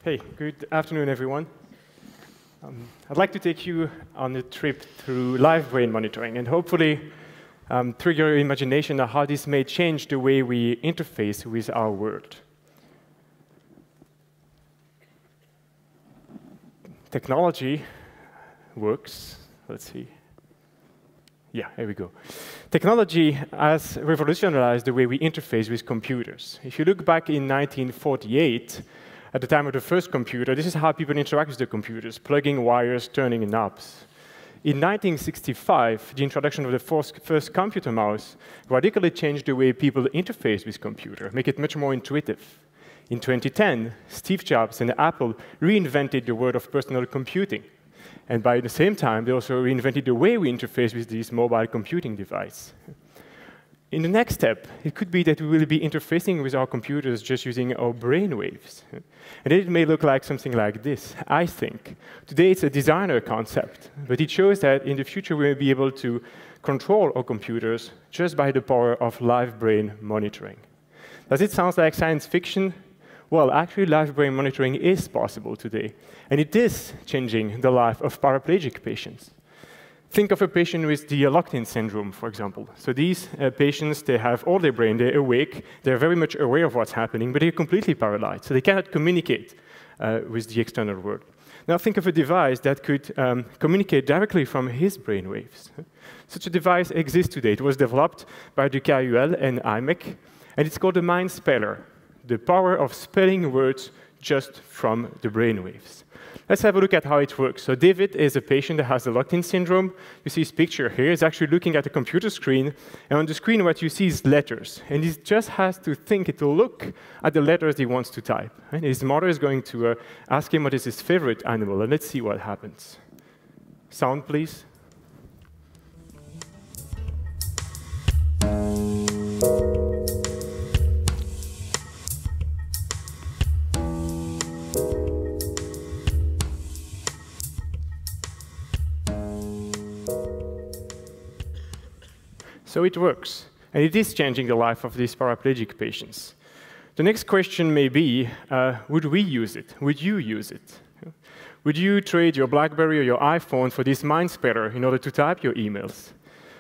Hey, good afternoon, everyone. I'd like to take you on a trip through live brain monitoring and hopefully trigger your imagination of how this may change the way we interface with our world. Technology works. Let's see. Yeah, here we go. Technology has revolutionized the way we interface with computers. If you look back in 1948, at the time of the first computer, this is how people interact with the computers, plugging wires, turning knobs. In 1965, the introduction of the first computer mouse radically changed the way people interface with computers, make it much more intuitive. In 2010, Steve Jobs and Apple reinvented the world of personal computing. And by the same time, they also reinvented the way we interface with these mobile computing devices. In the next step, it could be that we will be interfacing with our computers just using our brain waves. And it may look like something like this, I think. Today, it's a designer concept, but it shows that in the future, we will be able to control our computers just by the power of live brain monitoring. Does it sound like science fiction? Well, actually, live brain monitoring is possible today, and it is changing the life of paraplegic patients. Think of a patient with the locked-in syndrome, for example. So these patients, they have all their brain, they're awake, they're very much aware of what's happening, but they're completely paralyzed, so they cannot communicate with the external world. Now think of a device that could communicate directly from his brainwaves. Such a device exists today. It was developed by the CWF11 and IMEC, and it's called a mind speller, the power of spelling words just from the brainwaves. Let's have a look at how it works. So David is a patient that has the locked-in syndrome. You see his picture here. He's actually looking at a computer screen, and on the screen what you see is letters. And he just has to to look at the letters he wants to type. And his mother is going to ask him what is his favorite animal, and let's see what happens. Sound, please. So it works, and it is changing the life of these paraplegic patients. The next question may be, would we use it? Would you use it? Would you trade your BlackBerry or your iPhone for this mind speller in order to type your emails?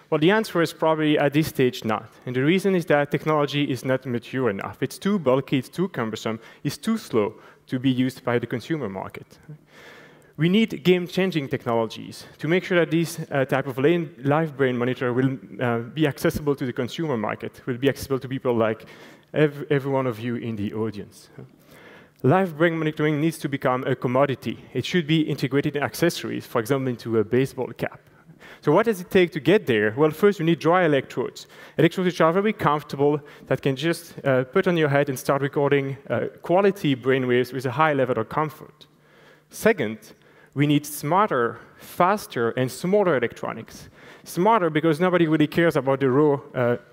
Well, the answer is probably at this stage not. And the reason is that technology is not mature enough. It's too bulky, it's too cumbersome, it's too slow to be used by the consumer market. We need game-changing technologies to make sure that this type of live brain monitor will be accessible to the consumer market, will be accessible to people like every one of you in the audience. Live brain monitoring needs to become a commodity. It should be integrated in accessories, for example, into a baseball cap. So what does it take to get there? Well, first, you need dry electrodes. Electrodes which are very comfortable, that can just put on your head and start recording quality brainwaves with a high level of comfort. Second, we need smarter, faster, and smaller electronics. Smarter because nobody really cares about the raw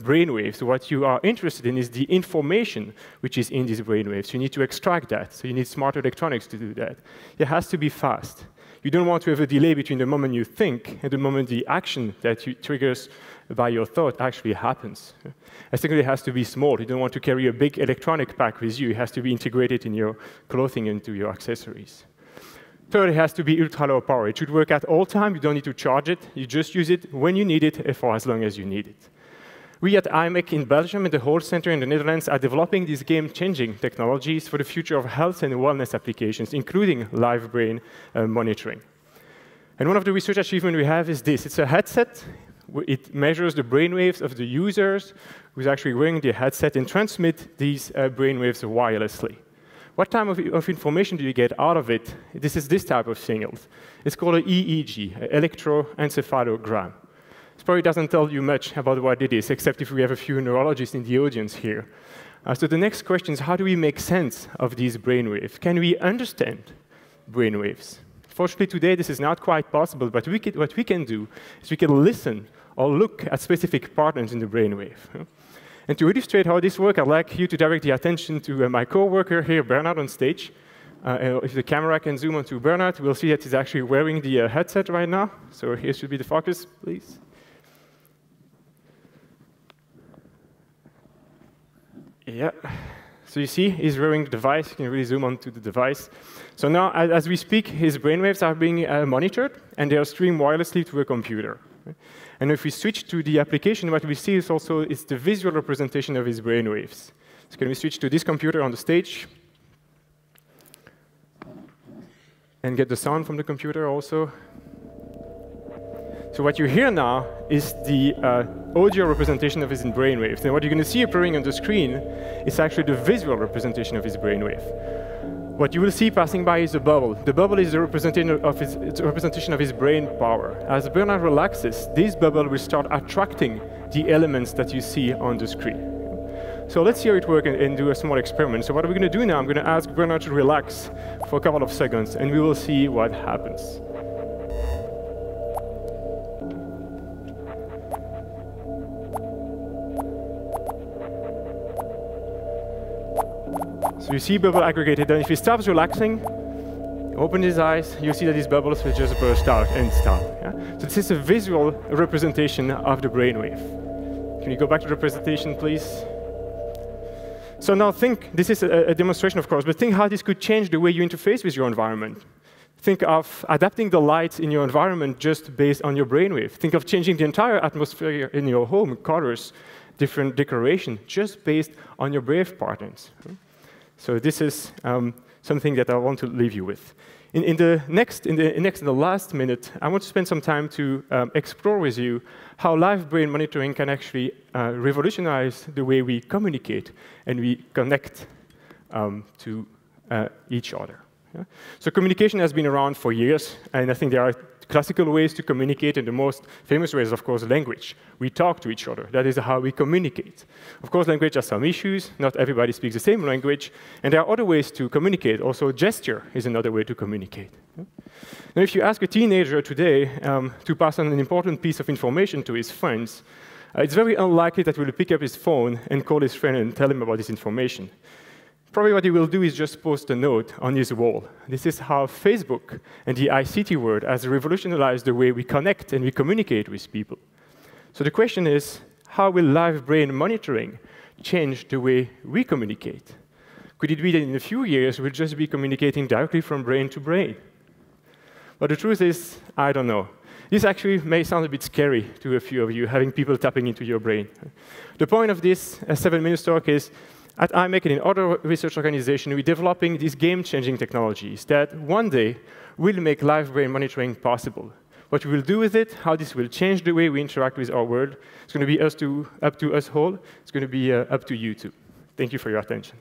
brainwaves. What you are interested in is the information which is in these brainwaves. You need to extract that, so you need smarter electronics to do that. It has to be fast. You don't want to have a delay between the moment you think and the moment the action that triggers by your thought actually happens. And secondly, it has to be small. You don't want to carry a big electronic pack with you. It has to be integrated in your clothing and into your accessories. Third, it has to be ultra-low power. It should work at all times. You don't need to charge it. You just use it when you need it and for as long as you need it. We at IMEC in Belgium and the whole center in the Netherlands are developing these game-changing technologies for the future of health and wellness applications, including live brain monitoring. And one of the research achievements we have is this. It's a headset. It measures the brainwaves of the users who's actually wearing the headset and transmit these brainwaves wirelessly. What type of information do you get out of it? This is this type of signals. It's called an EEG, an electroencephalogram. This probably doesn't tell you much about what it is, except if we have a few neurologists in the audience here. So the next question is, how do we make sense of these brainwaves? Can we understand brainwaves? Fortunately, today, this is not quite possible, but what we can do is we can listen or look at specific patterns in the brainwave. And to illustrate how this works, I'd like you to direct the attention to my coworker here, Bernard, on stage. If the camera can zoom onto Bernard, we'll see that he's actually wearing the headset right now. So here should be the focus, please. Yeah. So you see, he's wearing the device. You can really zoom onto the device. So now, as we speak, his brainwaves are being monitored, and they are streamed wirelessly to a computer. And if we switch to the application, what we see is also the visual representation of his brainwaves. So can we switch to this computer on the stage? And get the sound from the computer also. So what you hear now is the audio representation of his brainwaves. And what you're going to see appearing on the screen is actually the visual representation of his brainwave. What you will see passing by is a bubble. The bubble is the representation of his brain power. As Bernard relaxes, this bubble will start attracting the elements that you see on the screen. So let's see how it works and do a small experiment. So what we're going to do now, I'm going to ask Bernard to relax for a couple of seconds, and we will see what happens. So you see bubble aggregated, and if he stops relaxing, open his eyes, you see that these bubbles will just burst out and stop. Yeah? So this is a visual representation of the brainwave. Can you go back to the representation, please? So now think, this is a demonstration, of course, but think how this could change the way you interface with your environment. Think of adapting the lights in your environment just based on your brainwave. Think of changing the entire atmosphere in your home, colors, different decoration, just based on your brainwave patterns. So this is something that I want to leave you with. In the last minute, I want to spend some time to explore with you how live brain monitoring can actually revolutionize the way we communicate and we connect to each other. Yeah? So communication has been around for years, and I think there are classical ways to communicate, and the most famous way is, of course, language. We talk to each other. That is how we communicate. Of course, language has some issues. Not everybody speaks the same language. And there are other ways to communicate. Also, gesture is another way to communicate. Now, if you ask a teenager today to pass on an important piece of information to his friends, it's very unlikely that he will pick up his phone and call his friend and tell him about this information. Probably what he will do is just post a note on his wall. This is how Facebook and the ICT world has revolutionized the way we connect and we communicate with people. So the question is, how will live brain monitoring change the way we communicate? Could it be that in a few years we'll just be communicating directly from brain to brain? But the truth is, I don't know. This actually may sound a bit scary to a few of you, having people tapping into your brain. The point of this 7-minute talk is, at IMEC and in other research organizations, we're developing these game-changing technologies that one day will make live brain monitoring possible. What we will do with it, how this will change the way we interact with our world, it's going to be up to us all. It's going to be up to you too. Thank you for your attention.